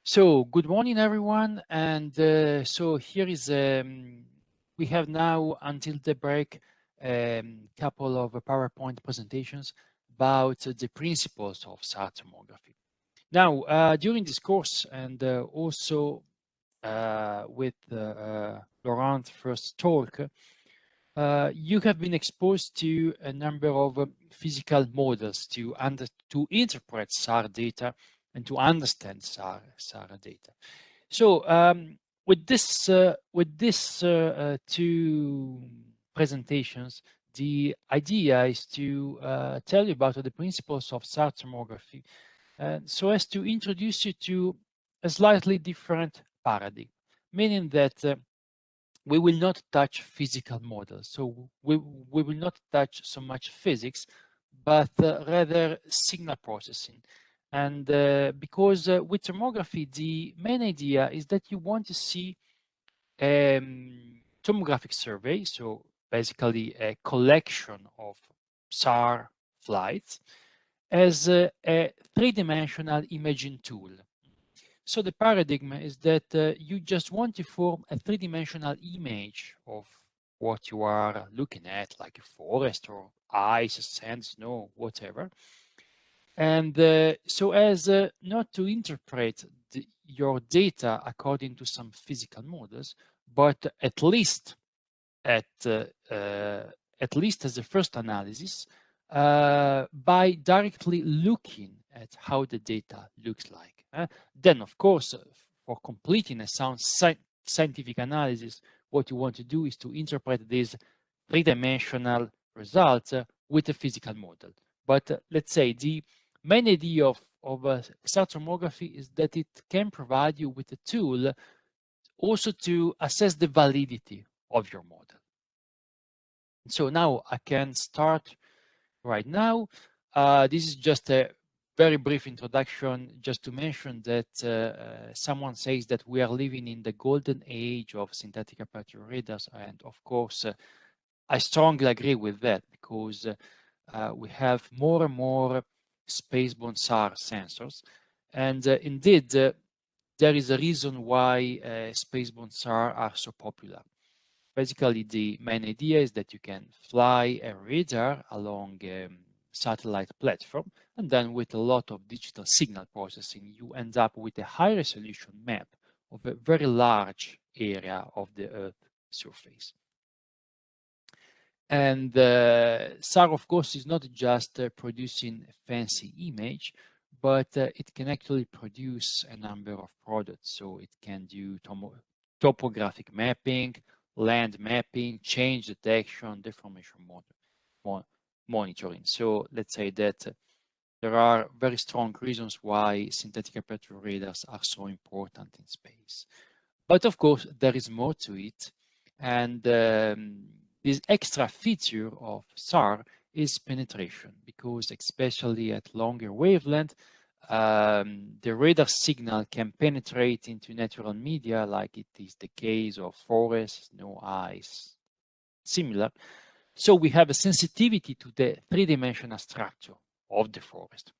So good morning, everyone. And so here is, we have now until the break, couple of PowerPoint presentations about the principles of SAR tomography. Now, during this course and also with Laurent's first talk, you have been exposed to a number of physical models to interpret SAR data and to understand SAR data. So with this two presentations, the idea is to tell you about the principles of SAR tomography, so as to introduce you to a slightly different paradigm, meaning that we will not touch physical models. So we will not touch so much physics, but rather signal processing. And because with tomography, the main idea is that you want to see tomographic survey, so basically a collection of SAR flights, as a three-dimensional imaging tool. So the paradigm is that you just want to form a three-dimensional image of what you are looking at, like a forest or ice, sand, snow, whatever. And so as not to interpret your data according to some physical models, but at least as a first analysis, by directly looking at how the data looks like. Then, of course, for completing a sound scientific analysis, what you want to do is to interpret these three-dimensional results with a physical model. But let's say the main idea of SAR tomography is that it can provide you with a tool also to assess the validity of your model. So now I can start right now. This is just a very brief introduction, just to mention that someone says that we are living in the golden age of synthetic aperture radars. And of course, I strongly agree with that, because we have more and more spaceborne SAR sensors. And indeed, there is a reason why spaceborne SAR are so popular. Basically, the main idea is that you can fly a radar along a satellite platform, and then with a lot of digital signal processing, you end up with a high resolution map of a very large area of the Earth surface. And SAR, of course, is not just producing a fancy image, but it can actually produce a number of products. So it can do topographic mapping, land mapping, change detection, deformation monitoring. So let's say that there are very strong reasons why synthetic aperture radars are so important in space. But of course, there is more to it. And this extra feature of SAR is penetration, because especially at longer wavelength, the radar signal can penetrate into natural media, like it is the case of forests, snow, ice, similar. So we have a sensitivity to the three-dimensional structure of the forest.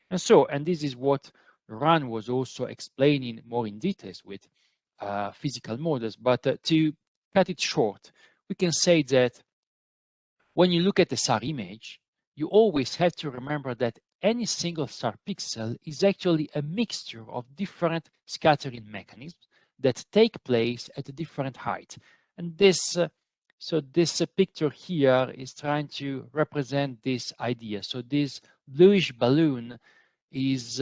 And this is what Ran was also explaining more in details with physical models. But to cut it short, we can say that when you look at the SAR image, you always have to remember that any single SAR pixel is actually a mixture of different scattering mechanisms that take place at a different height. And this picture here is trying to represent this idea. So this bluish balloon is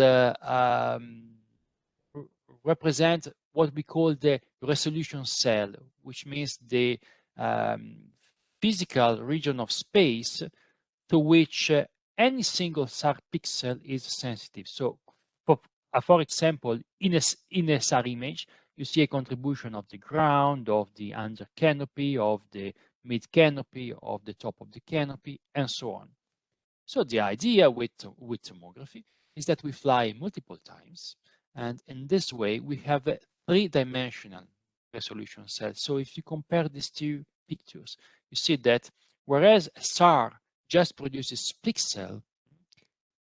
represent what we call the resolution cell, which means the physical region of space to which any single SAR pixel is sensitive. So for example, in a SAR image, you see a contribution of the ground, of the under canopy, of the mid canopy, of the top of the canopy, and so on. So the idea with tomography is that we fly multiple times, and in this way we have a three-dimensional resolution cell. So if you compare these two pictures, you see that whereas SAR just produces pixel,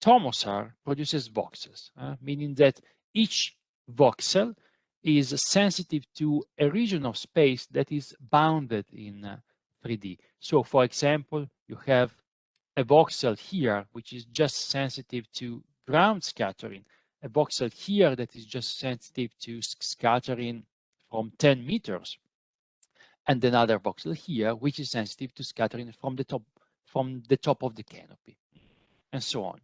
TomoSAR produces boxes, meaning that each voxel is sensitive to a region of space that is bounded in 3D. So for example, you have a voxel here, which is just sensitive to ground scattering, a voxel here that is just sensitive to scattering from 10 meters, and another voxel here, which is sensitive to scattering from the top of the canopy, and so on.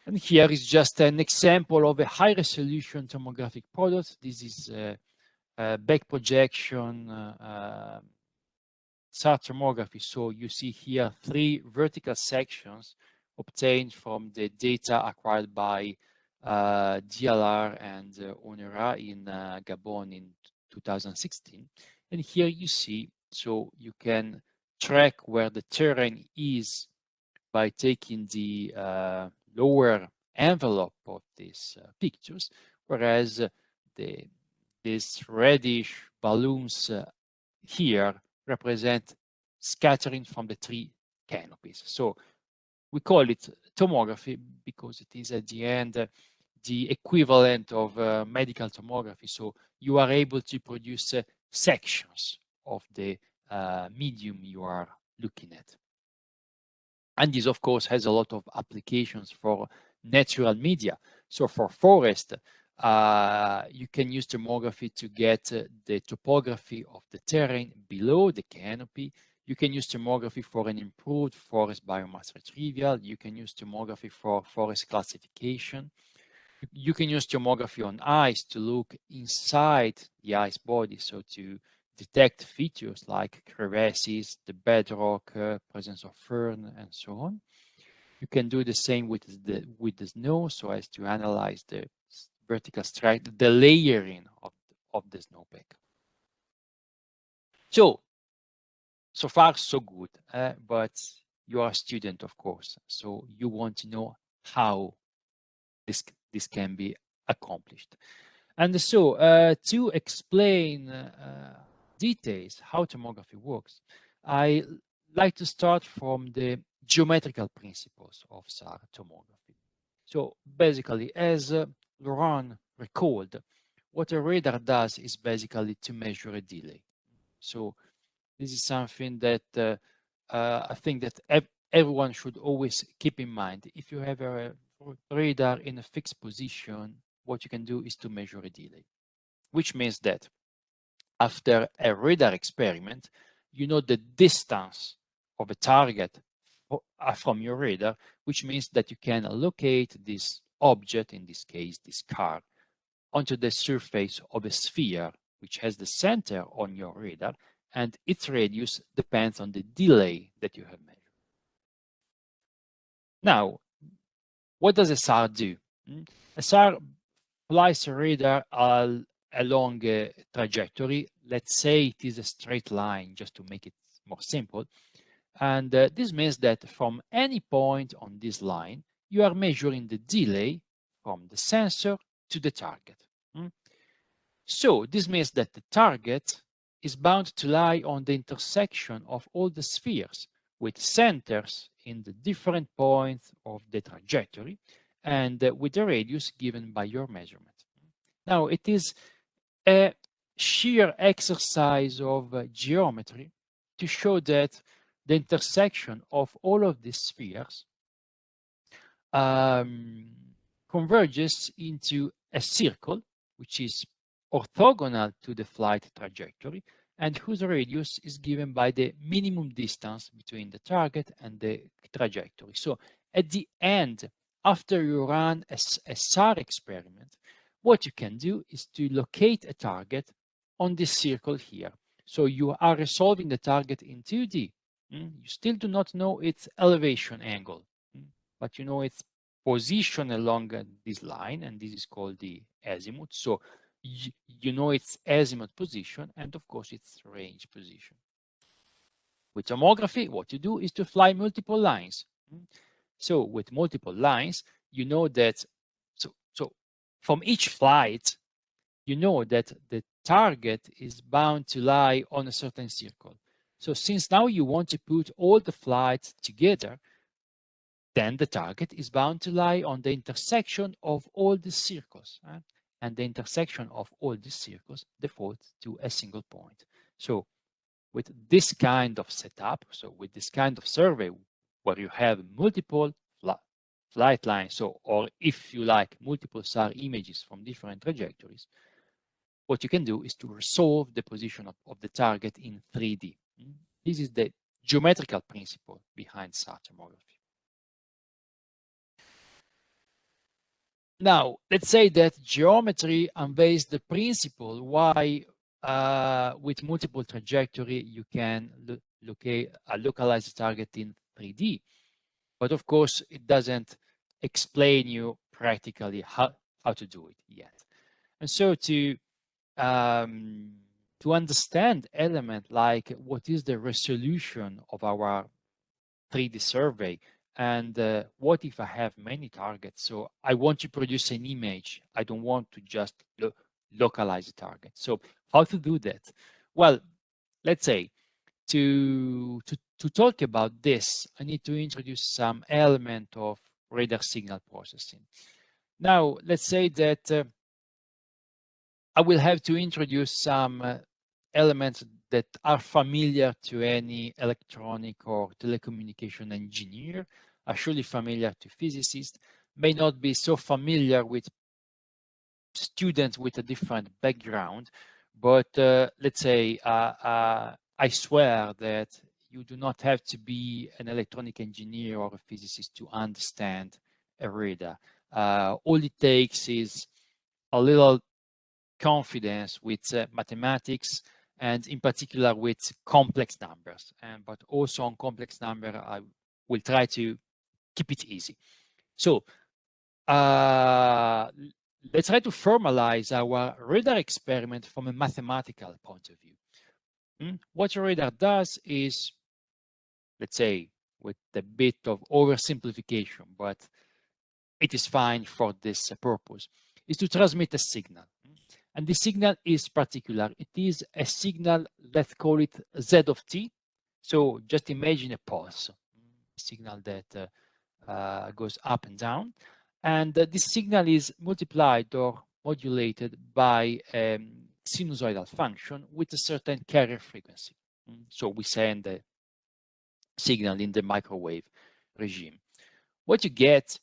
And here is just an example of a high-resolution tomographic product. This is a back projection SAR tomography. So you see here 3 vertical sections obtained from the data acquired by DLR and ONERA in Gabon in 2016. And here you see, so you can track where the terrain is by taking the lower envelope of these pictures, whereas these reddish balloons here represent scattering from the 3 canopies. So we call it tomography because it is at the end the equivalent of medical tomography. So you are able to produce sections of the medium you are looking at. And this, of course, has a lot of applications for natural media. So for forest, you can use tomography to get the topography of the terrain below the canopy. You can use tomography for an improved forest biomass retrieval. You can use tomography for forest classification. You can use tomography on ice to look inside the ice body, so to detect features like crevasses, the bedrock, presence of fern, and so on. You can do the same with the snow, so as to analyze the vertical structure, the layering of the snowpack. So far so good, but you are a student, of course, so you want to know how this can be accomplished. And so to explain details how tomography works, I like to start from the geometrical principles of SAR tomography. So basically, as Laurent recalled, what a radar does is basically to measure a delay. So this is something that I think that everyone should always keep in mind. If you have a radar in a fixed position, what you can do is to measure a delay, which means that after a radar experiment, you know the distance of a target from your radar, which means that you can locate this object, in this case, this car, onto the surface of a sphere, which has the center on your radar, and its radius depends on the delay that you have measured. Now, what does a SAR do? A SAR flies a radar along a trajectory. Let's say it is a straight line, just to make it more simple. And this means that from any point on this line, you are measuring the delay from the sensor to the target. So this means that the target is bound to lie on the intersection of all the spheres, with centers in the different points of the trajectory and with the radius given by your measurement. Now, it is a sheer exercise of geometry to show that the intersection of all of these spheres converges into a circle, which is orthogonal to the flight trajectory, and whose radius is given by the minimum distance between the target and the trajectory. So at the end, after you run a SAR experiment, what you can do is to locate a target on this circle here. So you are resolving the target in 2D. You still do not know its elevation angle, but you know its position along this line, and this is called the azimuth. So you know its azimuth position and, of course, its range position. With tomography, what you do is to fly multiple lines. So with multiple lines, you know that, so from each flight, you know that the target is bound to lie on a certain circle. So since now you want to put all the flights together, then the target is bound to lie on the intersection of all the circles. and the intersection of all these circles defaults to a single point. So with this kind of setup, so with this kind of survey where you have multiple flight lines, so, or if you like, multiple SAR images from different trajectories, what you can do is to resolve the position of the target in 3D. This is the geometrical principle behind SAR tomography. Now, let's say that geometry unveils the principle why with multiple trajectory you can localize the target in 3D. But of course, it doesn't explain you practically how to do it yet. And so to understand element like what is the resolution of our 3D survey, and what if I have many targets? So I want to produce an image. I don't want to just localize the target. So how to do that? Well, let's say to talk about this, I need to introduce some element of radar signal processing. Now, let's say that I will have to introduce some elements that are familiar to any electronic or telecommunication engineer, are surely familiar to physicists, may not be so familiar with students with a different background, but let's say I swear that you do not have to be an electronic engineer or a physicist to understand a radar. All it takes is a little confidence with mathematics, and in particular with complex numbers. But also on complex number, I will try to keep it easy. So let's try to formalize our radar experiment from a mathematical point of view. What a radar does is, let's say, with a bit of oversimplification, but it is fine for this purpose, is to transmit a signal. And the signal is particular. It is a signal, let's call it Z of t. So just imagine a pulse, a signal that goes up and down. And this signal is multiplied or modulated by a sinusoidal function with a certain carrier frequency. So we send the signal in the microwave regime. What you get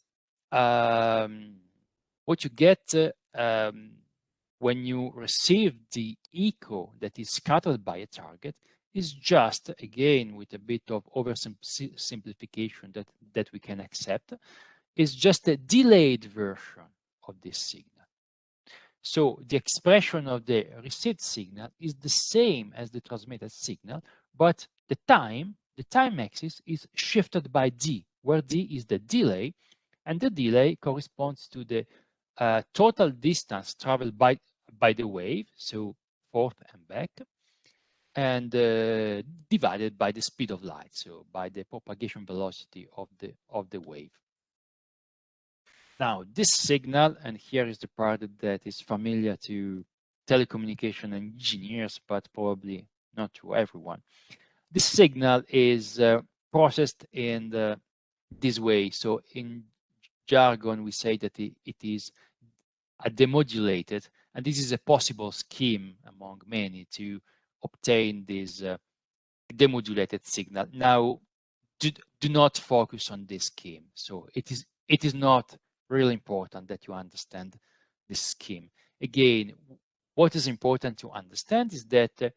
when you receive the echo that is scattered by a target is just, again, with a bit of oversimplification that we can accept, is just a delayed version of this signal. So the expression of the received signal is the same as the transmitted signal, but the time axis is shifted by d, where d is the delay, and the delay corresponds to the total distance traveled by the wave, so forth and back, and divided by the speed of light, so by the propagation velocity of the wave. Now, this signal, and here is the part that is familiar to telecommunication engineers, but probably not to everyone. This signal is processed in this way. So in jargon, we say that it is a demodulated, and this is a possible scheme among many to obtain this demodulated signal. Now, do not focus on this scheme. So it is not really important that you understand this scheme. Again, what is important to understand is that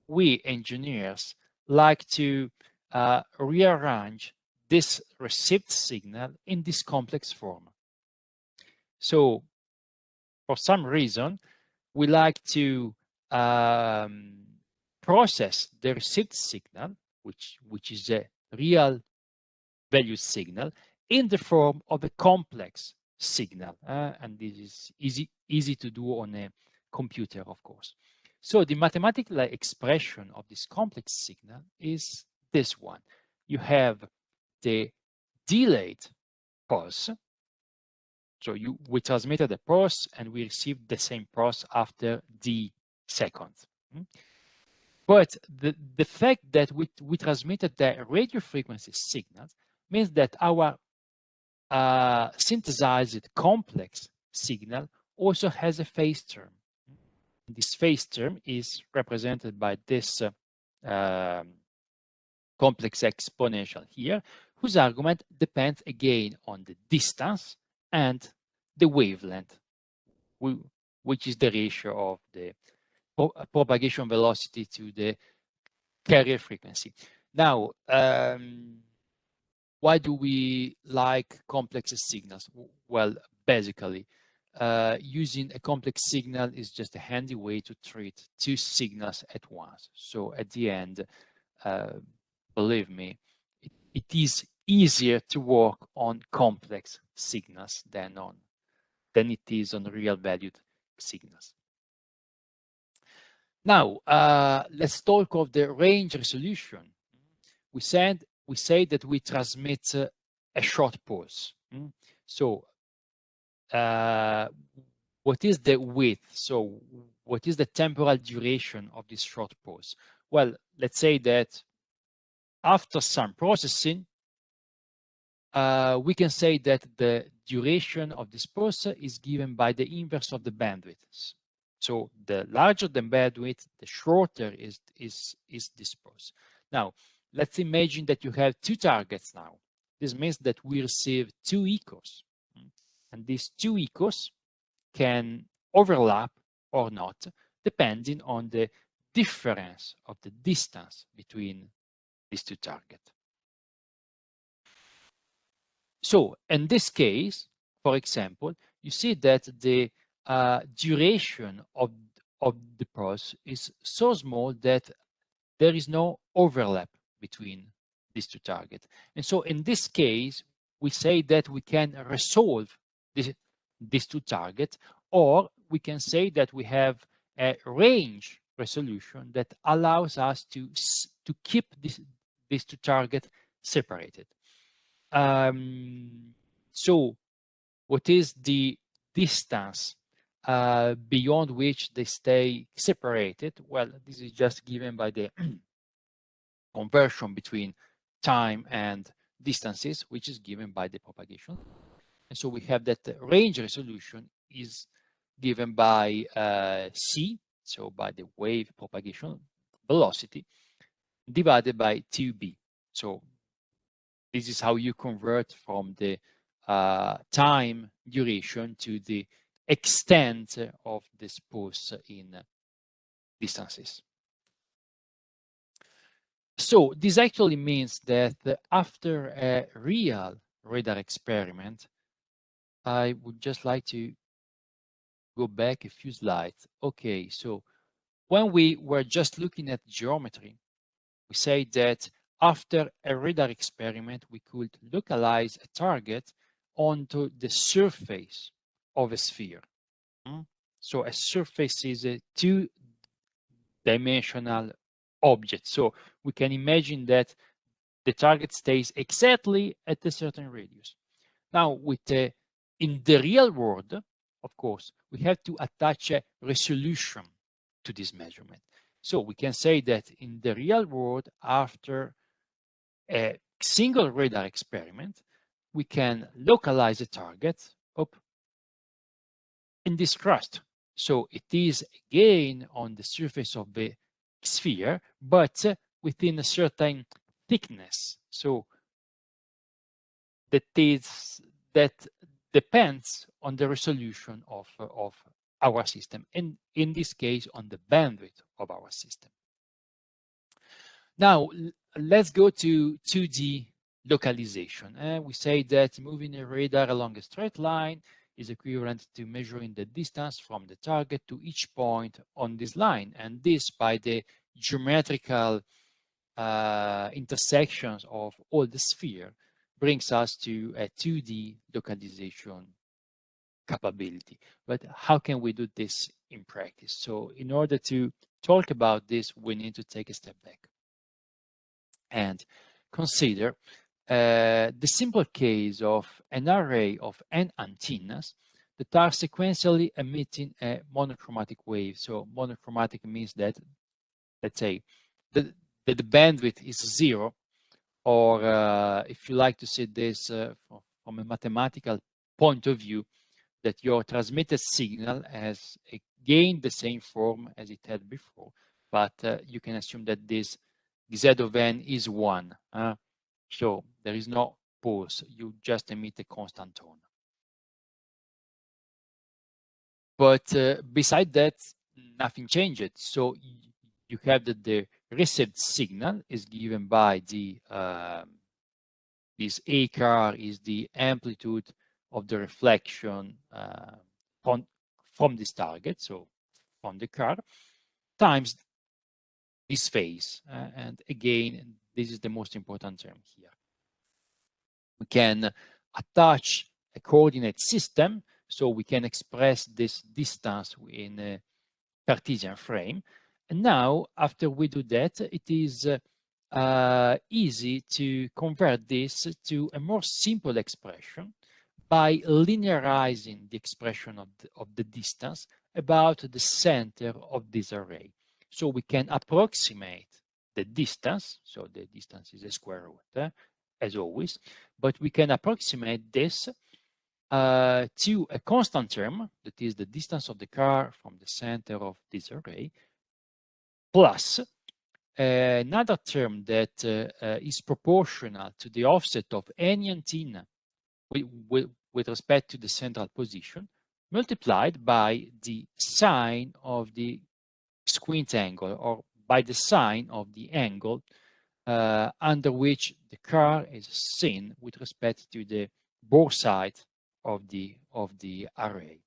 we engineers like to rearrange this received signal in this complex form. So for some reason, we like to process the received signal, which is a real value signal, in the form of a complex signal. And this is easy to do on a computer, of course. So the mathematical expression of this complex signal is this one. You have the delayed pulse. So we transmitted a pulse and we received the same pulse after d seconds. But the fact that we transmitted the radio frequency signals means that our synthesized complex signal also has a phase term. This phase term is represented by this complex exponential here, whose argument depends again on the distance and the wavelength, which is the ratio of the propagation velocity to the carrier frequency. Now, why do we like complex signals? Well, basically, using a complex signal is just a handy way to treat two signals at once. So at the end, believe me, it is easier to work on complex signals than it is on real valued signals. Now, let's talk of the range resolution. We say that we transmit a short pulse. So, what is the width? So, what is the temporal duration of this short pulse? Well, let's say that after some processing, we can say that the duration of this pulse is given by the inverse of the bandwidth. So the larger the bandwidth, the shorter is this pulse. Now, let's imagine that you have two targets now. This means that we receive two echoes. And these two echoes can overlap or not, depending on the difference of the distance between these two targets. So in this case, for example, you see that the duration of the pulse is so small that there is no overlap between these two targets. And so in this case, we say that we can resolve these two targets, or we can say that we have a range resolution that allows us to keep these two targets separated. So what is the distance beyond which they stay separated? Well, this is just given by the conversion between time and distances, which is given by the propagation. And so we have that the range resolution is given by c, so by the wave propagation velocity, divided by 2b. So this is how you convert from the time duration to the extent of this pulse in distances. So this actually means that after a real radar experiment, I would just like to go back a few slides. Okay, so when we were just looking at geometry, we say that after a radar experiment, we could localize a target onto the surface of a sphere. So a surface is a two-dimensional object. So we can imagine that the target stays exactly at a certain radius. Now, in the real world, of course, we have to attach a resolution to this measurement. So we can say that in the real world, after a single radar experiment, we can localize a target up in this crust. So it is again on the surface of the sphere, but within a certain thickness. So that depends on the resolution of our system, and in this case, on the bandwidth of our system. Now, let's go to 2D localization. We say that moving a radar along a straight line is equivalent to measuring the distance from the target to each point on this line, and this by the geometrical intersections of all the sphere brings us to a 2D localization capability. But how can we do this in practice? So in order to talk about this, we need to take a step back and consider the simple case of an array of n antennas that are sequentially emitting a monochromatic wave. So monochromatic means that, let's say, that the bandwidth is 0, or if you like to see this from a mathematical point of view, that your transmitted signal has again the same form as it had before, but you can assume that this z of n is 1. So there is no pulse, you just emit a constant tone. But beside that, nothing changed. So you have that the received signal is given by the this ACAR is the amplitude of the reflection from this target, so from the car, times this phase. And again, this is the most important term here. We can attach a coordinate system, so we can express this distance in a Cartesian frame. And now, after we do that, it is easy to convert this to a more simple expression by linearizing the expression of the distance about the center of this array. So we can approximate the distance, so the distance is a square root, as always, but we can approximate this to a constant term, that is the distance of the car from the center of this array, plus another term that is proportional to the offset of any antenna with respect to the central position, multiplied by the sine of the squint angle, or by the sine of the angle under which the car is seen with respect to the bore side of the array.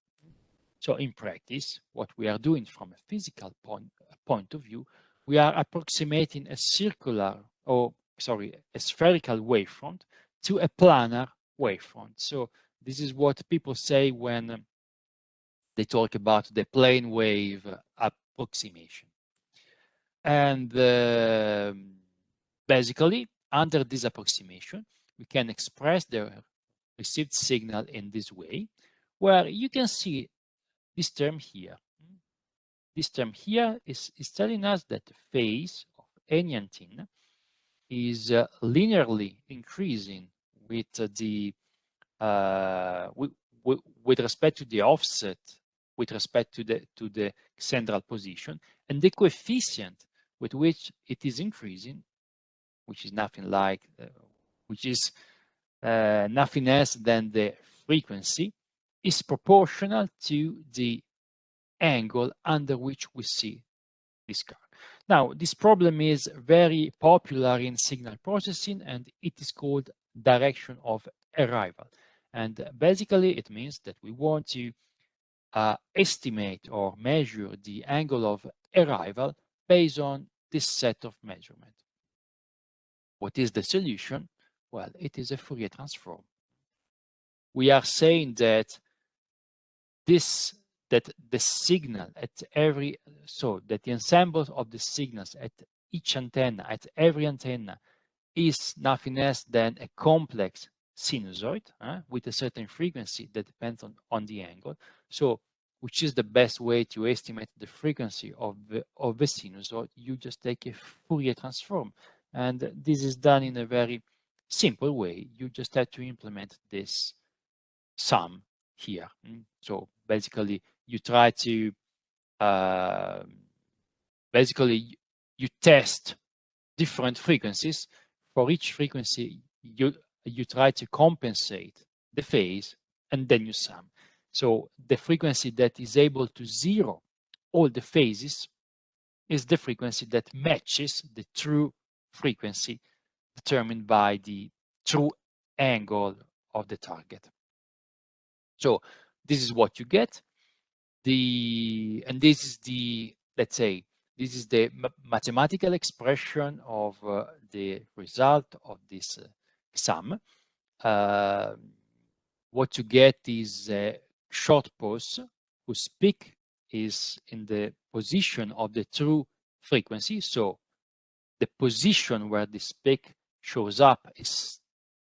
So in practice, what we are doing from a physical point of view, we are approximating a spherical wavefront to a planar wavefront. So this is what people say when they talk about the plane wave approximation. And basically, under this approximation, we can express the received signal in this way, where you can see this term here. This term here is telling us that the phase of any antenna is linearly increasing with the with respect to the offset, with respect to the central position, and the coefficient with which it is increasing, which is nothing else than the frequency, is proportional to the angle under which we see this car. Now, this problem is very popular in signal processing, and it is called direction of arrival. And basically, it means that we want to estimate or measure the angle of arrival based on this set of measurement. What is the solution? Well, it is a Fourier transform. We are saying that that the signal at every, so that the ensemble of the signals at each antenna, at every antenna, is nothing else than a complex sinusoid with a certain frequency that depends on the angle. So, which is the best way to estimate the frequency of the sinusoid? You just take a Fourier transform. And this is done in a very simple way. You just have to implement this sum here. So basically, you try to you test different frequencies. For each frequency, you try to compensate the phase, and then you sum. So the frequency that is able to zero all the phases is the frequency that matches the true frequency determined by the true angle of the target. So this is what you get. And this is the, let's say, this is the mathematical expression of the result of this sum. What you get is a short pulse whose peak is in the position of the true frequency. So the position where this peak shows up is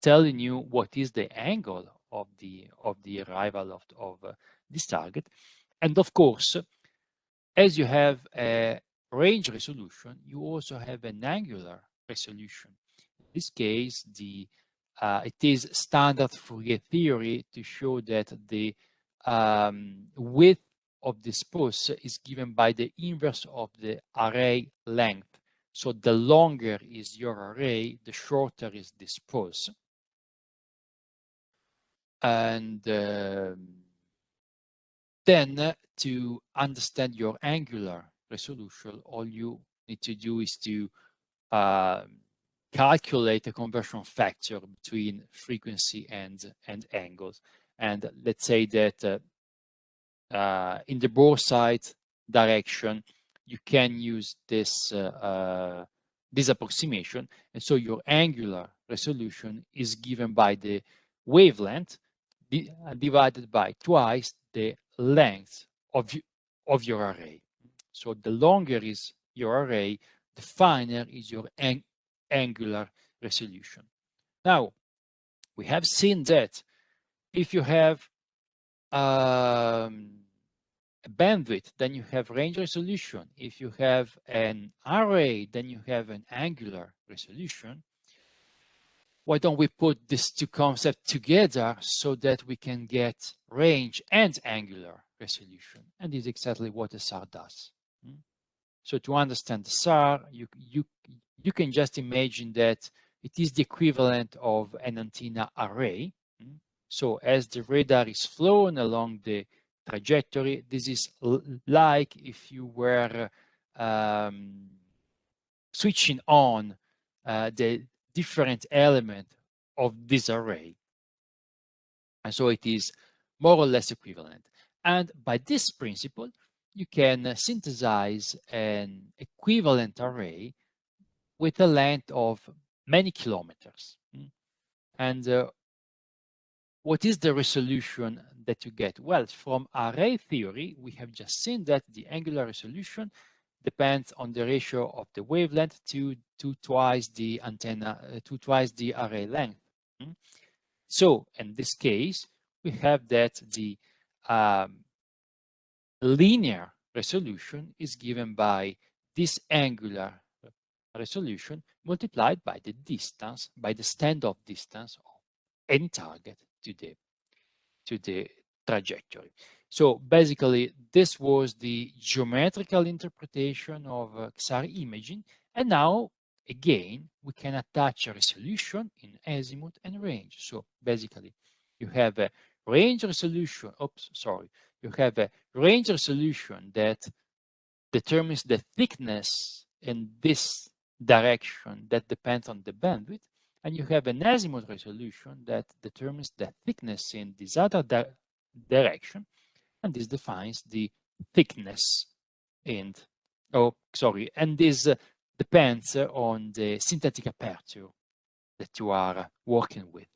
telling you what is the angle of the arrival of this target. And of course, as you have a range resolution, you also have an angular resolution. In this case, it is standard Fourier theory to show that the width of this pose is given by the inverse of the array length. So the longer is your array, the shorter is this pose. And then to understand your angular resolution, all you need to do is to calculate a conversion factor between frequency and angles. And let's say that in the broadside direction, you can use this this approximation, and so your angular resolution is given by the wavelength divided by twice the length of your array. So the longer is your array, the finer is your angular resolution. Now, we have seen that if you have bandwidth, then you have range resolution. If you have an array, then you have an angular resolution. Why don't we put these two concepts together so that we can get range and angular resolution? And this is exactly what the SAR does. So to understand the SAR, you can just imagine that it is the equivalent of an antenna array. So as the radar is flown along the trajectory, this is like if you were switching on the different element of this array. And so it is more or less equivalent. And by this principle, you can synthesize an equivalent array with a length of many kilometers. And what is the resolution that you get? Well, from array theory, we have just seen that the angular resolution depends on the ratio of the wavelength to twice the antenna, to twice the array length. So in this case, we have that the linear resolution is given by this angular resolution multiplied by the distance, by the standoff distance of any target to the trajectory. So basically, this was the geometrical interpretation of SAR imaging. And now, again, we can attach a resolution in azimuth and range. So basically, you have a range resolution. You have a range resolution that determines the thickness in this direction that depends on the bandwidth. And you have an azimuth resolution that determines the thickness in this other direction. And this defines the thickness and this depends on the synthetic aperture that you are working with.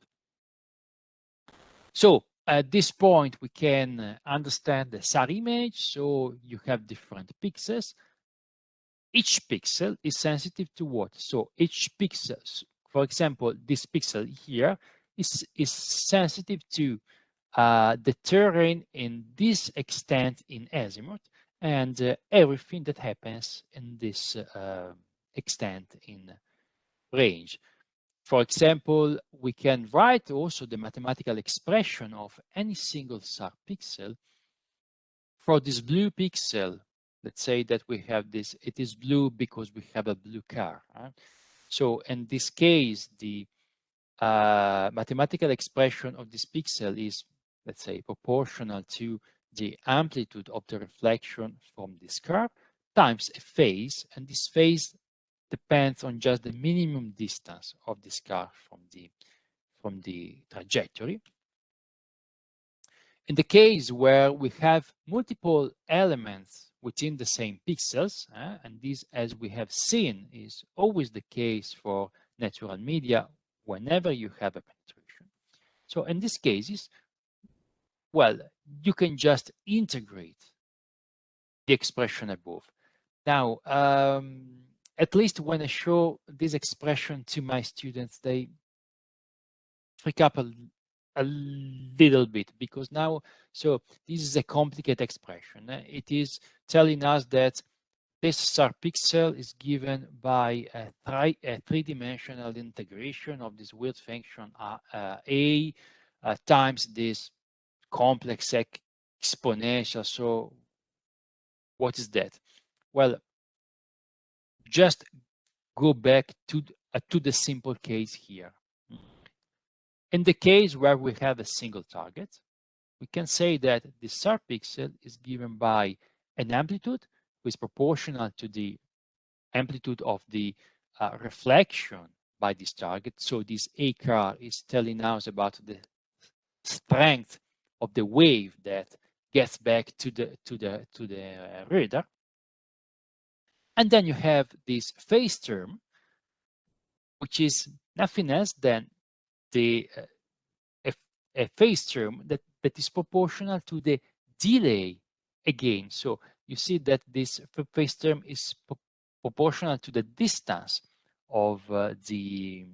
So at this point, we can understand the SAR image. So you have different pixels. Each pixel is sensitive to what? So each pixel, for example, this pixel here is sensitive to the terrain in this extent in azimuth and everything that happens in this extent in range. For example, we can write also the mathematical expression of any single SAR pixel. For this blue pixel, let's say that we have this, it is blue because we have a blue car. Right? So in this case, the mathematical expression of this pixel is, let's say, proportional to the amplitude of the reflection from this curve times a phase, and this phase depends on just the minimum distance of this curve from the trajectory. In the case where we have multiple elements within the same pixels, and this, as we have seen, is always the case for natural media whenever you have a penetration. So in these cases, well, you can just integrate the expression above. Now, at least when I show this expression to my students, they freak up a little bit because now, so this is a complicated expression. It is telling us that this SAR pixel is given by a three-dimensional integration of this width function A times this complex exponential. So what is that? Well, just go back to the simple case here. In the case where we have a single target, we can say that the SAR pixel is given by an amplitude which is proportional to the amplitude of the reflection by this target. So this ACAR is telling us about the strength of the wave that gets back to the radar. And then you have this phase term, which is nothing else than the a phase term that is proportional to the delay again. So you see that this phase term is proportional to the distance of the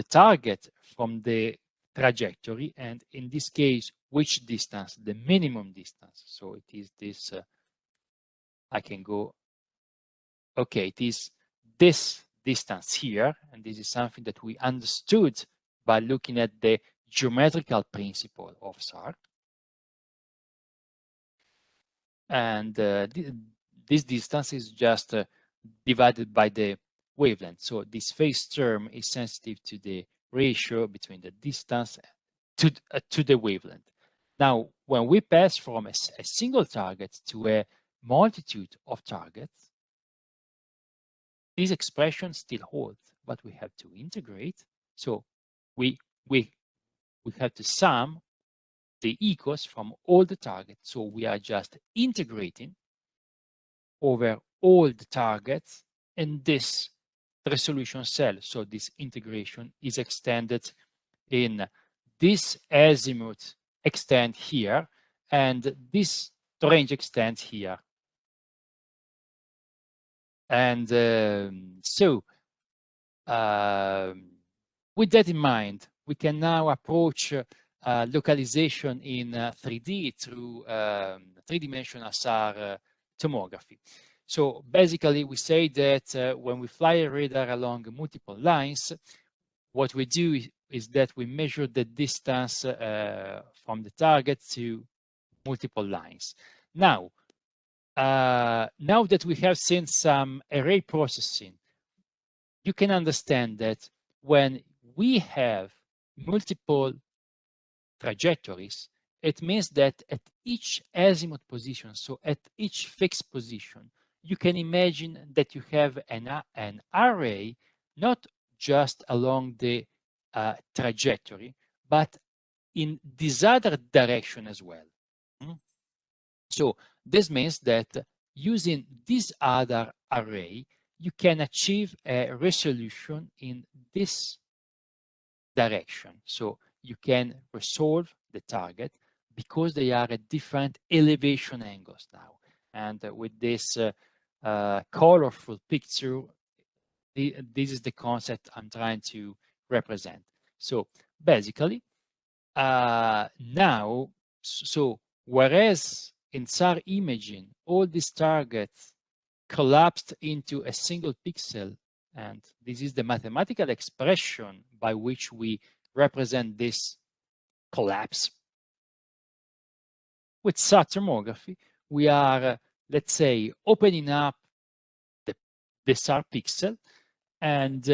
target from the trajectory, and in this case, which distance? The minimum distance. So it is this. I can go. Okay, it is this distance here, and this is something that we understood by looking at the geometrical principle of SAR. And this distance is just divided by the wavelength. So this phase term is sensitive to the ratio between the distance to the wavelength. Now, when we pass from a single target to a multitude of targets, this expression still holds, but we have to integrate. So we have to sum the equals from all the targets. So we are just integrating over all the targets in this resolution cell. So this integration is extended in this azimuth extend here, and this range extends here. And with that in mind, we can now approach localization in 3D through three-dimensional SAR tomography. So basically, we say that when we fly a radar along multiple lines, what we do is that we measure the distance from the target to multiple lines. Now that we have seen some array processing, you can understand that when we have multiple trajectories, it means that at each azimuth position, so at each fixed position, you can imagine that you have an array, not just along the trajectory, but in this other direction as well. So this means that using this other array, you can achieve a resolution in this direction. So you can resolve the target because they are at different elevation angles now. And with this colorful picture, this is the concept I'm trying to represent. So basically, now, so whereas in SAR imaging, all these targets collapsed into a single pixel, and this is the mathematical expression by which we represent this collapse. With SAR tomography, we are, let's say, opening up the SAR pixel, and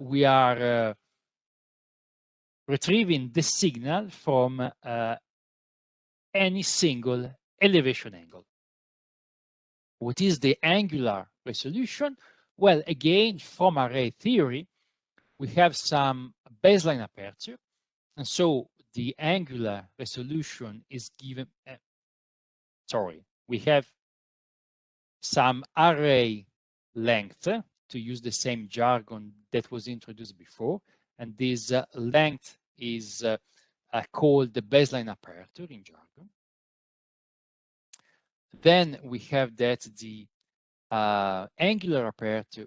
we are retrieving the signal from any single elevation angle. What is the angular resolution? Well, again, from array theory, we have some baseline aperture, and so the angular resolution is given, we have some array length, to use the same jargon that was introduced before, and this length is called the baseline aperture in jargon. Then we have that the angular aperture,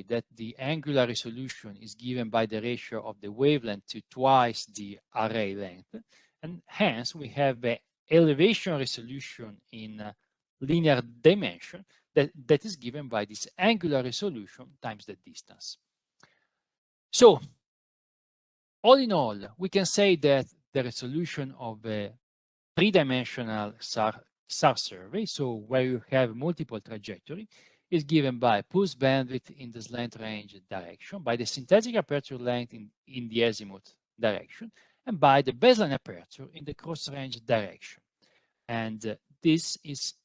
that the angular resolution is given by the ratio of the wavelength to twice the array length, and hence we have an elevation resolution in linear dimension that is given by this angular resolution times the distance. So all in all, we can say that the resolution of a three-dimensional SAR survey, so where you have multiple trajectory, is given by pulse bandwidth in the slant range direction, by the synthetic aperture length in the azimuth direction, and by the baseline aperture in the cross range direction. And this is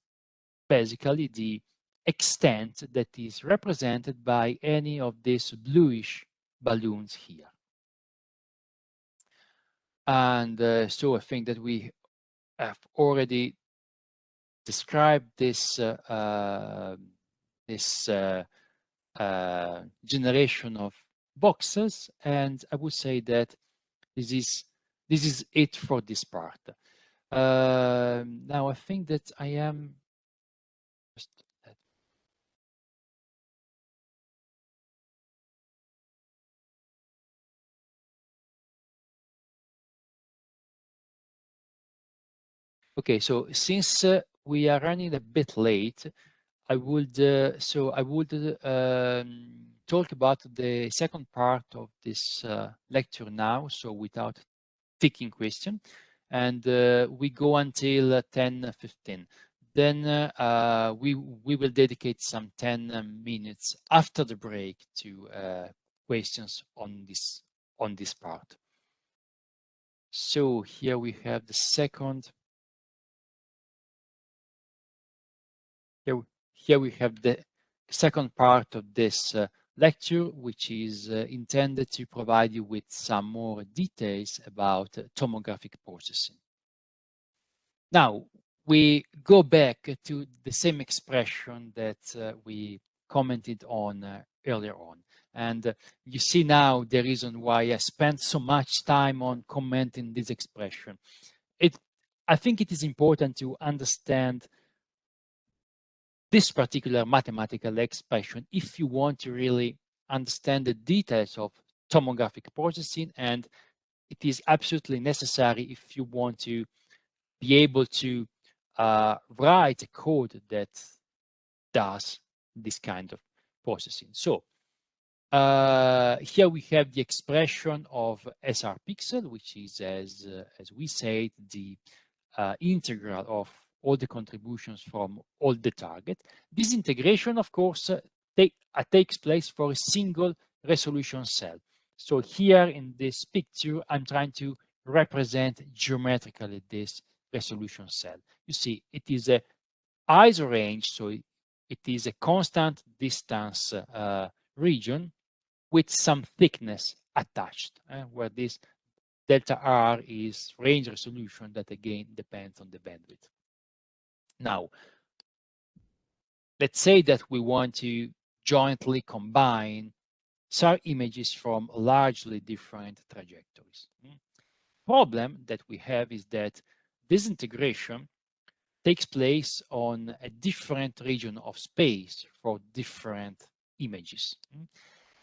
basically the extent that is represented by any of these bluish balloons here. And so I think that we have already described this generation of boxes, and I would say that this is it for this part. Now I think that I am just okay. So since we are running a bit late, I would talk about the second part of this lecture now. So without taking question, and we go until 10:15. Then we will dedicate some 10 minutes after the break to questions on this part. So here we have the second. Here we have the second part of this lecture, which is intended to provide you with some more details about tomographic processing. Now, we go back to the same expression that we commented on earlier on. And you see now the reason why I spent so much time on commenting this expression. I think it is important to understand this particular mathematical expression if you want to really understand the details of tomographic processing, and it is absolutely necessary if you want to be able to write a code that does this kind of processing. So here we have the expression of SR pixel, which is, as we said, the integral of all the contributions from all the target. This integration, of course, takes place for a single resolution cell. So here in this picture, I'm trying to represent geometrically this resolution cell. You see, it is a ISO range, so it is a constant distance region with some thickness attached, where this delta R is range resolution that again depends on the bandwidth. Now, let's say that we want to jointly combine SAR images from largely different trajectories. Problem that we have is that this integration takes place on a different region of space for different images.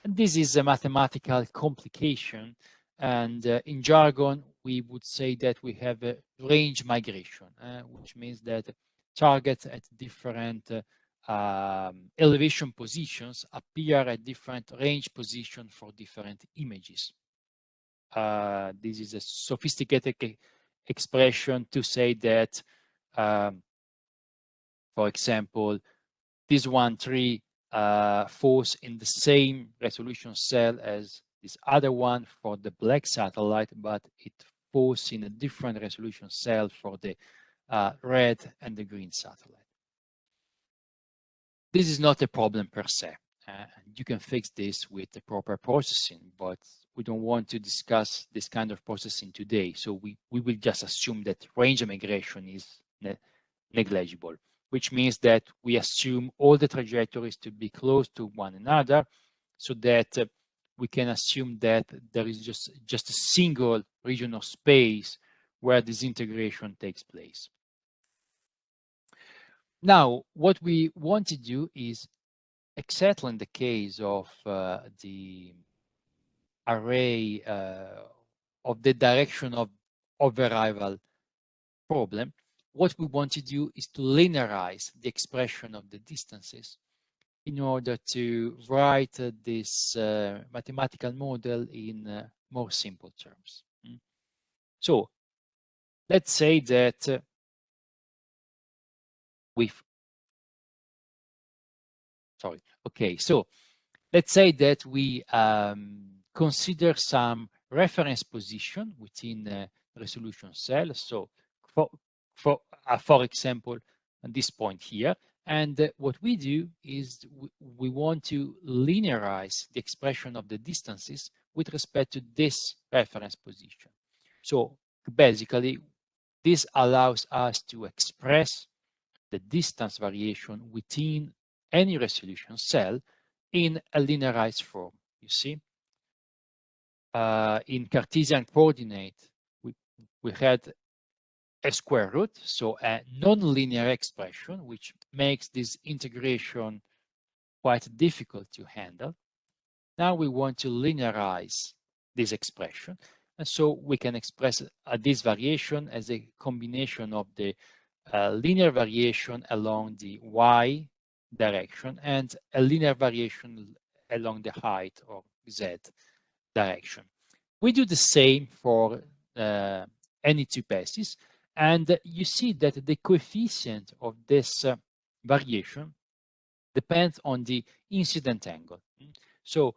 And this is a mathematical complication, and in jargon we would say that we have a range migration, which means that targets at different elevation positions appear at different range position for different images. This is a sophisticated expression to say that, for example, this 1-3 falls in the same resolution cell as this other one for the black satellite, but it falls in a different resolution cell for the red and the green satellite. This is not a problem per se. You can fix this with the proper processing, but we don't want to discuss this kind of processing today. So we will just assume that range migration is negligible, which means that we assume all the trajectories to be close to one another, so that we can assume that there is just a single region of space where this integration takes place. Now, what we want to do is, exactly in the case of the array of the direction of arrival problem, what we want to do is to linearize the expression of the distances in order to write this mathematical model in more simple terms. So let's say that so let's say that we consider some reference position within a resolution cell. So for example, at this point here, and what we do is we want to linearize the expression of the distances with respect to this reference position. So basically, this allows us to express the distance variation within any resolution cell in a linearized form. You see, in Cartesian coordinate, we had a square root, so a non-linear expression, which makes this integration quite difficult to handle. Now we want to linearize this expression, and so we can express this variation as a combination of the linear variation along the y direction and a linear variation along the height or z direction. We do the same for any two passes, and you see that the coefficient of this variation depends on the incident angle. So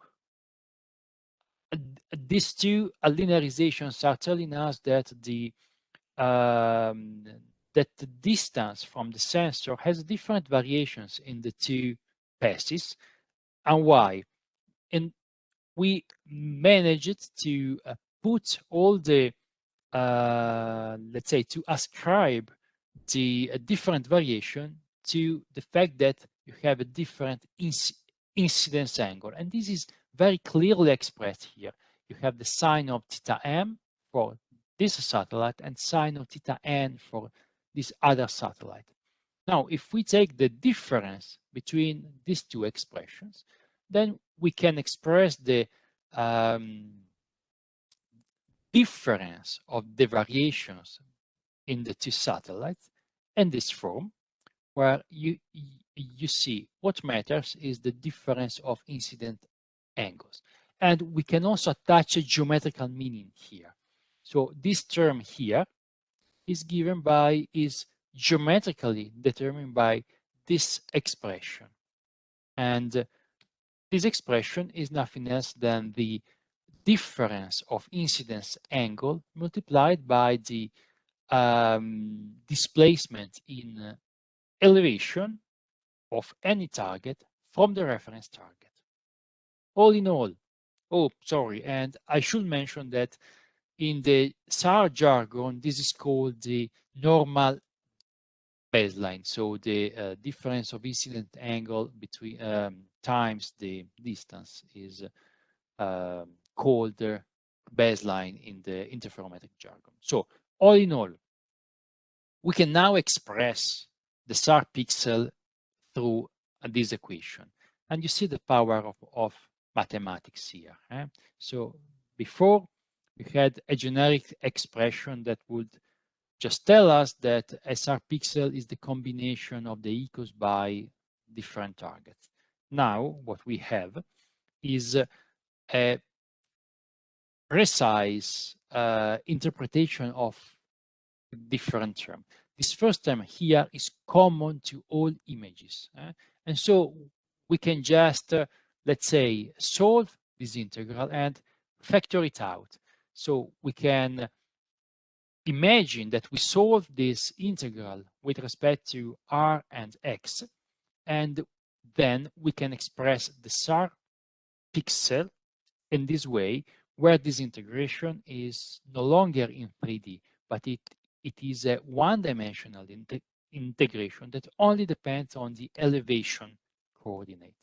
these two linearizations are telling us that the distance from the sensor has different variations in the two passes. And why? And we managed to put all the, let's say, to ascribe the different variation to the fact that you have a different incidence angle. And this is very clearly expressed here. You have the sine of theta m for this satellite and sine of theta n for this other satellite. Now, if we take the difference between these two expressions, then we can express the difference of the variations in the two satellites in this form, where you see what matters is the difference of incident angles. And we can also attach a geometrical meaning here. So this term here is geometrically determined by this expression. And this expression is nothing else than the difference of incidence angle multiplied by the displacement in elevation of any target from the reference target. All in all, and I should mention that in the SAR jargon, this is called the normal baseline. So the difference of incident angle between times the distance is called the baseline in the interferometric jargon. So all in all, we can now express the SAR pixel through this equation. And you see the power of mathematics here. So before, we had a generic expression that would just tell us that SR pixel is the combination of the echoes by different targets. Now, what we have is a precise interpretation of different term. This first term here is common to all images. And so we can just, let's say, solve this integral and factor it out. So we can imagine that we solve this integral with respect to r and x, and then we can express the SAR pixel in this way, where this integration is no longer in 3D, but it is a one-dimensional integration that only depends on the elevation coordinate.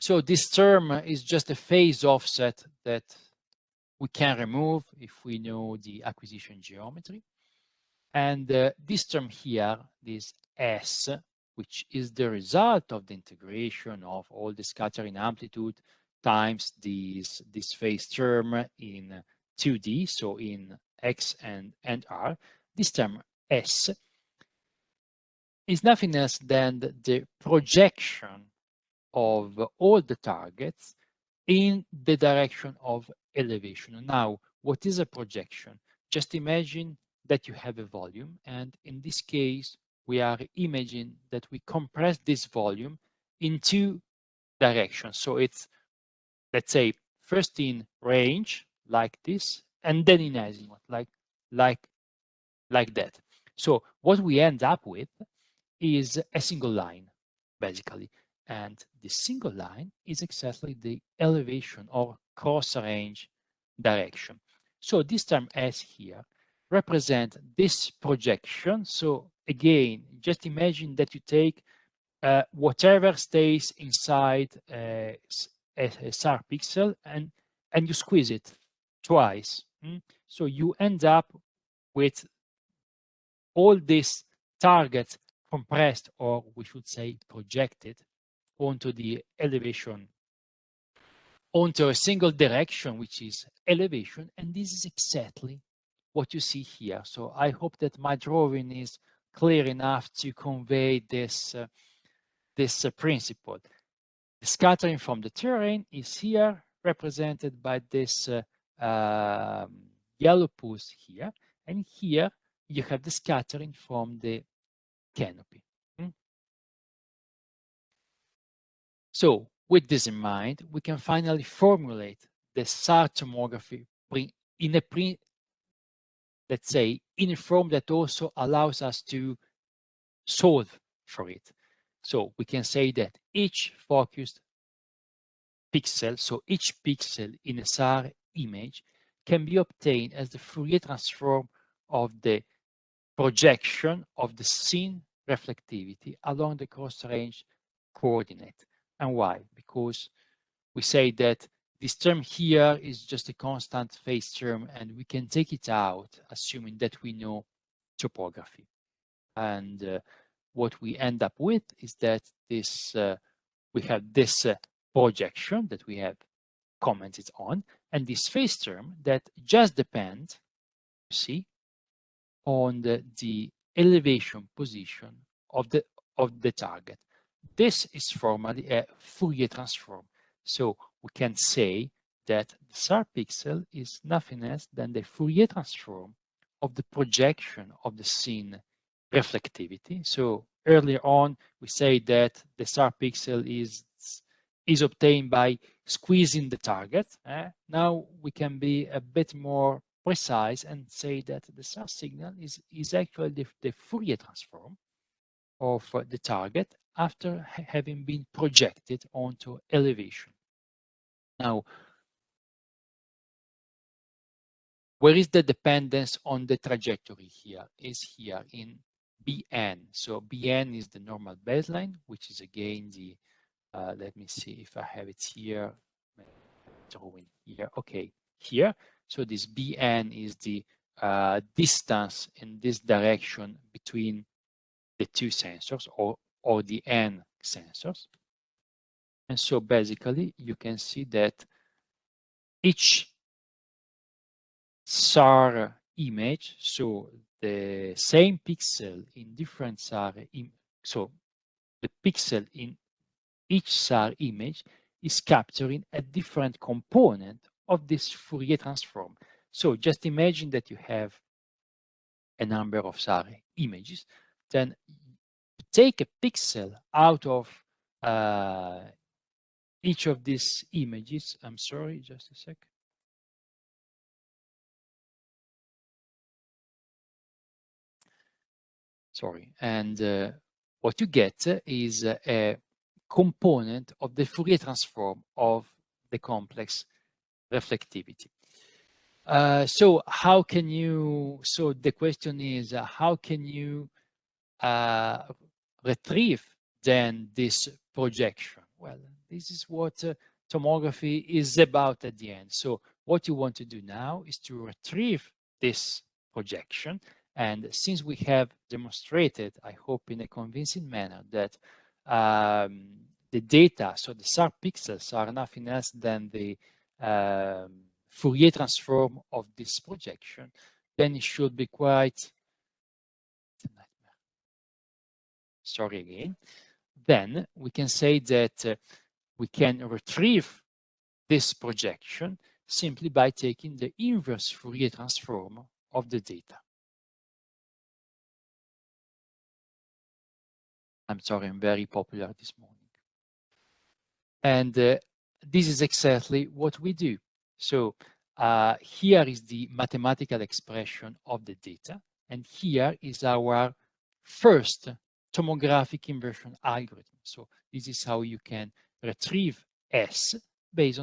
So this term is just a phase offset that we can remove if we know the acquisition geometry. And this term here, this S, which is the result of the integration of all the scattering amplitude times this phase term in 2D, so in X and R, this term S is nothing else than the projection of all the targets in the direction of elevation. Now, what is a projection? just imagine that you have a volume, and in this case, we are imagining that we compress this volume in two directions. So it's, let's say, first in range like this, and then in azimuth like that. So what we end up with is a single line, basically. And the single line is exactly the elevation or cross range direction. So this term S here represent this projection. So again, just imagine that you take whatever stays inside a SAR pixel and you squeeze it twice. So you end up with all these targets compressed, or we should say projected, onto the elevation, onto a single direction, which is elevation. And this is exactly what you see here. So I hope that my drawing is clear enough to convey this, principle. The scattering from the terrain is here represented by this yellow pulse here. And here you have the scattering from the canopy. So with this in mind, we can finally formulate the SAR tomography let's say, in a form that also allows us to solve for it. So we can say that each focused pixel, so each pixel in a SAR image can be obtained as the Fourier transform of the projection of the scene reflectivity along the cross-range coordinate. And why? Because we say that this term here is just a constant phase term, and we can take it out, assuming that we know topography. And what we end up with is that this we have this projection that we have commented on, and this phase term that just depends, you see, on the elevation position of the target. This is formally a Fourier transform. So we can say that the SAR pixel is nothing else than the Fourier transform of the projection of the scene reflectivity. So earlier on, we say that the SAR pixel is obtained by squeezing the target. Now we can be a bit more precise and say that the SAR signal is actually the Fourier transform of the target after having been projected onto elevation. Now, where is the dependence on the trajectory here? Is here in Bn. So Bn is the normal baseline, which is again the, let me see if I have it here, drawing here, okay, here. So this Bn is the distance in this direction between the two sensors or the N sensors. And so basically you can see that each SAR image, so the same pixel in different SAR, so the pixel in each SAR image is capturing a different component of this Fourier transform. So just imagine that you have a number of SAR images, then take a pixel out of each of these images. I'm sorry, just a sec. Sorry, and what you get is a component of the Fourier transform of the complex reflectivity. So how can you, so the question is, how can you retrieve then this projection? Well, this is what tomography is about at the end. So what you want to do now is to retrieve this projection. And since we have demonstrated, I hope in a convincing manner, that the data, so the SAR pixels are nothing else than the Fourier transform of this projection, then it should be quite, sorry again, then we can say that we can retrieve this projection simply by taking the inverse Fourier transform of the data. I'm sorry, I'm very popular this morning. And this is exactly what we do. So here is the mathematical expression of the data. And here is our first tomographic inversion algorithm. So this is how you can retrieve S based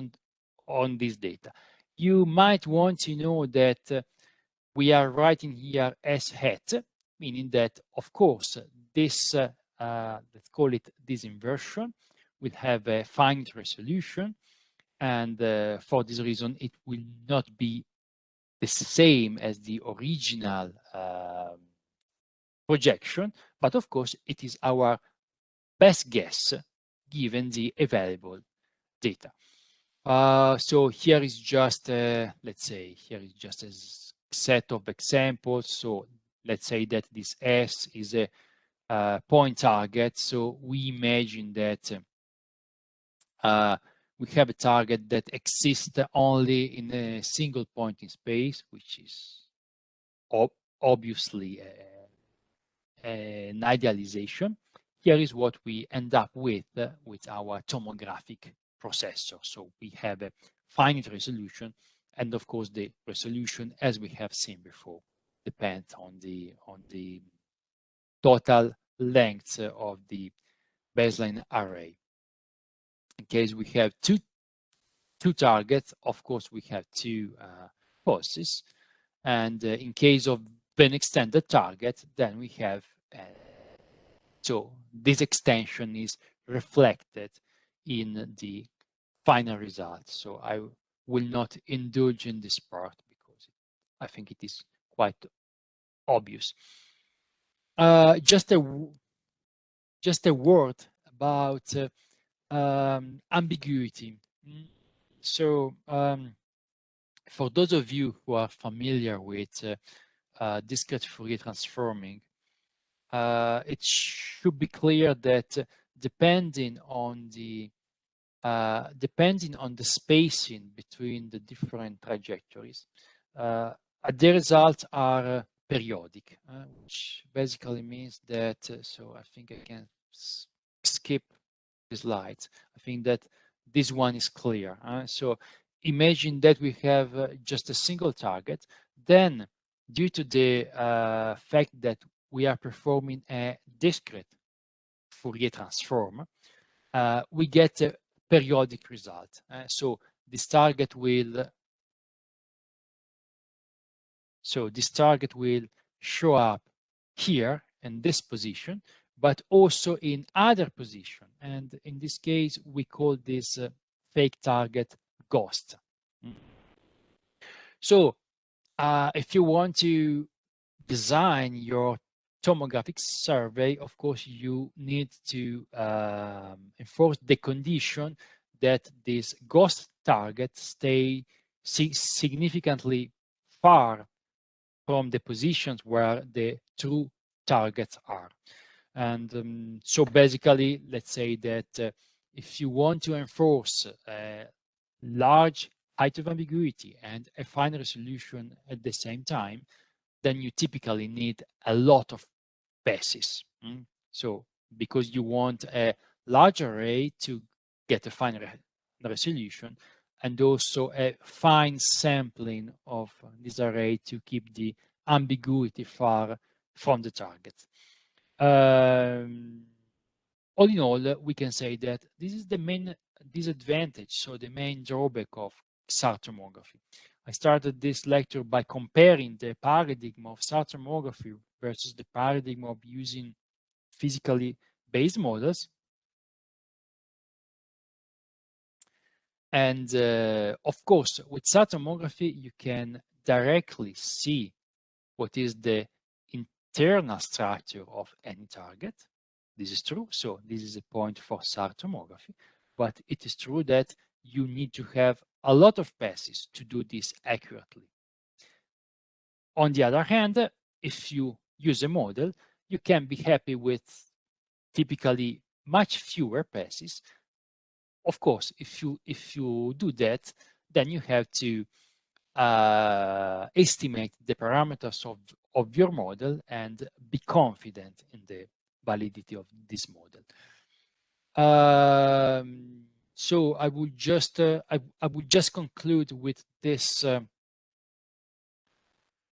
on this data. You might want to know that we are writing here S hat, meaning that, of course, this, let's call it this inversion, will have a finite resolution. And for this reason, it will not be the same as the original projection, but of course, it is our best guess given the available data. So here is just, let's say, here is just a set of examples. So let's say that this S is a point target. So we imagine that we have a target that exists only in a single point in space, which is obviously an idealization. Here is what we end up with our tomographic processor. So we have a finite resolution, and of course the resolution, as we have seen before, depends on the total length of the baseline array. In case we have two targets, of course we have two pulses, and in case of an extended target, then we have so this extension is reflected in the final result. So I will not indulge in this part because I think it is quite obvious. Just a word about ambiguity. So for those of you who are familiar with discrete Fourier transforming, it should be clear that depending on the spacing between the different trajectories, the results are periodic, which basically means that, so I think I can skip the slides. I think that this one is clear. So imagine that we have just a single target, then due to the fact that we are performing a discrete Fourier transform, we get a periodic result. So this target will show up here in this position, but also in other position. And in this case, we call this fake target ghost. So if you want to design your tomographic survey, of course, you need to enforce the condition that this ghost target stay significantly far from the positions where the true targets are. And so basically, let's say that if you want to enforce a large height of ambiguity and a fine resolution at the same time, then you typically need a lot of passes. So because you want a large array to get a fine resolution, and also a fine sampling of this array to keep the ambiguity far from the target. All in all, we can say that this is the main disadvantage, so the main drawback of SAR tomography. I started this lecture by comparing the paradigm of SAR tomography versus the paradigm of using physically based models. And of course, with SAR tomography, you can directly see what is the internal structure of any target. This is true. So this is a point for SAR tomography. But it is true that you need to have a lot of passes to do this accurately. On the other hand, if you use a model, you can be happy with typically much fewer passes. Of course, if you do that, then you have to estimate the parameters of your model and be confident in the validity of this model. So I would just conclude with this.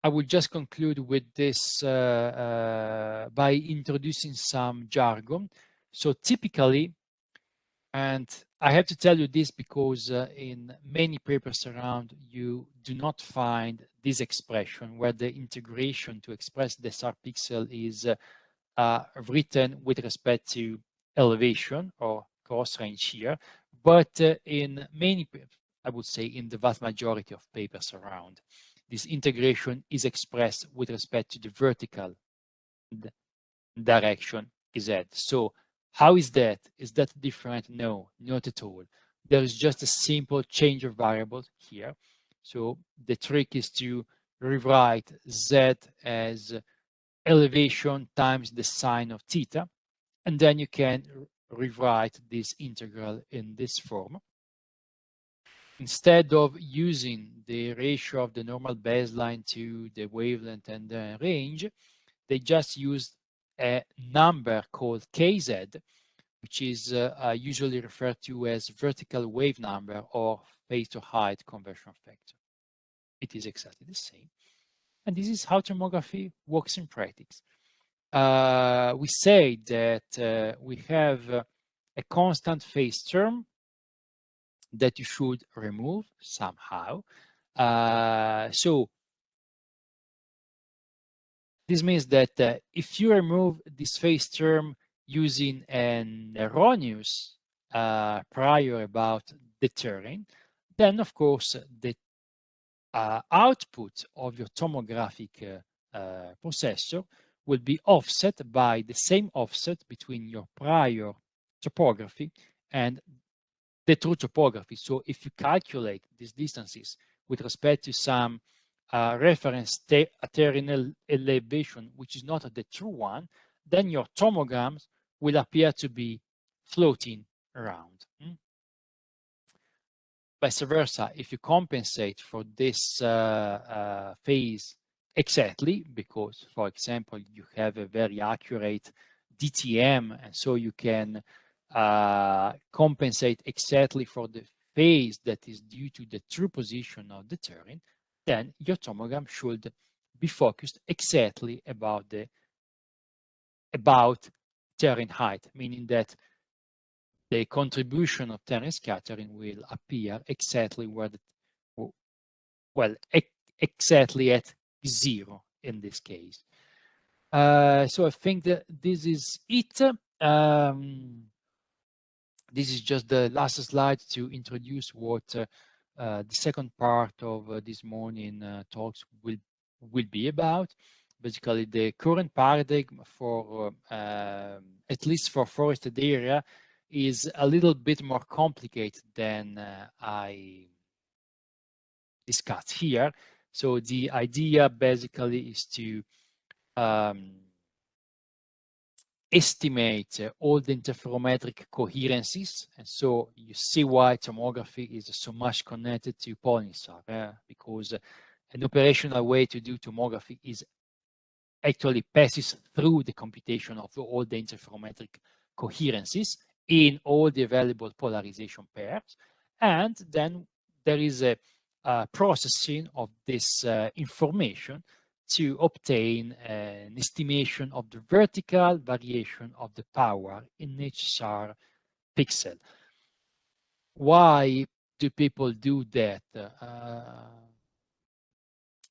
I will just conclude with this by introducing some jargon. So typically, and I have to tell you this because in many papers around, you do not find this expression where the integration to express the SAR pixel is written with respect to elevation or cross range here. But in many, I would say in the vast majority of papers around, this integration is expressed with respect to the vertical direction Z. So how is that? Is that different? No, not at all. There is just a simple change of variables here. So the trick is to rewrite Z as elevation times the sine of theta, and then you can rewrite this integral in this form. Instead of using the ratio of the normal baseline to the wavelength and the range, they just used a number called kz, which is usually referred to as vertical wave number or phase to height conversion factor. It is exactly the same. And this is how tomography works in practice. We say that we have a constant phase term that you should remove somehow. So this means that if you remove this phase term using an erroneous prior about the terrain, then of course the output of your tomographic processor will be offset by the same offset between your prior topography and the true topography. So if you calculate these distances with respect to some reference terrain elevation, which is not the true one, then your tomograms will appear to be floating around. Vice versa, if you compensate for this phase exactly, because, for example, you have a very accurate DTM, and so you can compensate exactly for the phase that is due to the true position of the terrain, then your tomogram should be focused exactly about terrain height, meaning that the contribution of terrain scattering will appear exactly where exactly at 0 in this case. So I think that this is it. This is just the last slide to introduce what the second part of this morning talks will be about. Basically, the current paradigm for, at least for forested area, is a little bit more complicated than I discussed here. So the idea basically is to estimate all the interferometric coherencies. And so you see why tomography is so much connected to PolySAR, because an operational way to do tomography is actually passes through the computation of all the interferometric coherencies in all the available polarization pairs. And then there is a processing of this information to obtain an estimation of the vertical variation of the power in each SAR pixel. Why do people do that?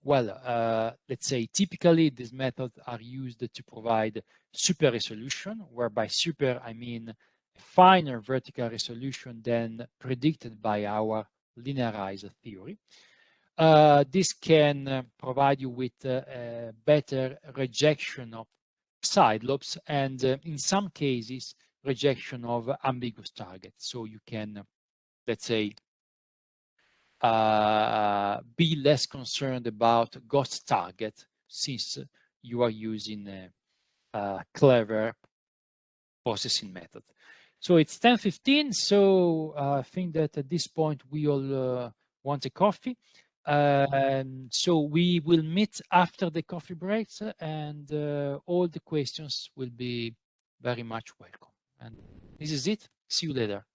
Well, let's say typically these methods are used to provide super resolution, where by super I mean finer vertical resolution than predicted by our linearized theory. This can provide you with a better rejection of side lobes and in some cases rejection of ambiguous targets. So you can, let's say, be less concerned about ghost target since you are using a clever processing method. So it's 10:15, so I think that at this point we all want a coffee. So we will meet after the coffee breaks, and all the questions will be very much welcome. And this is it. See you later.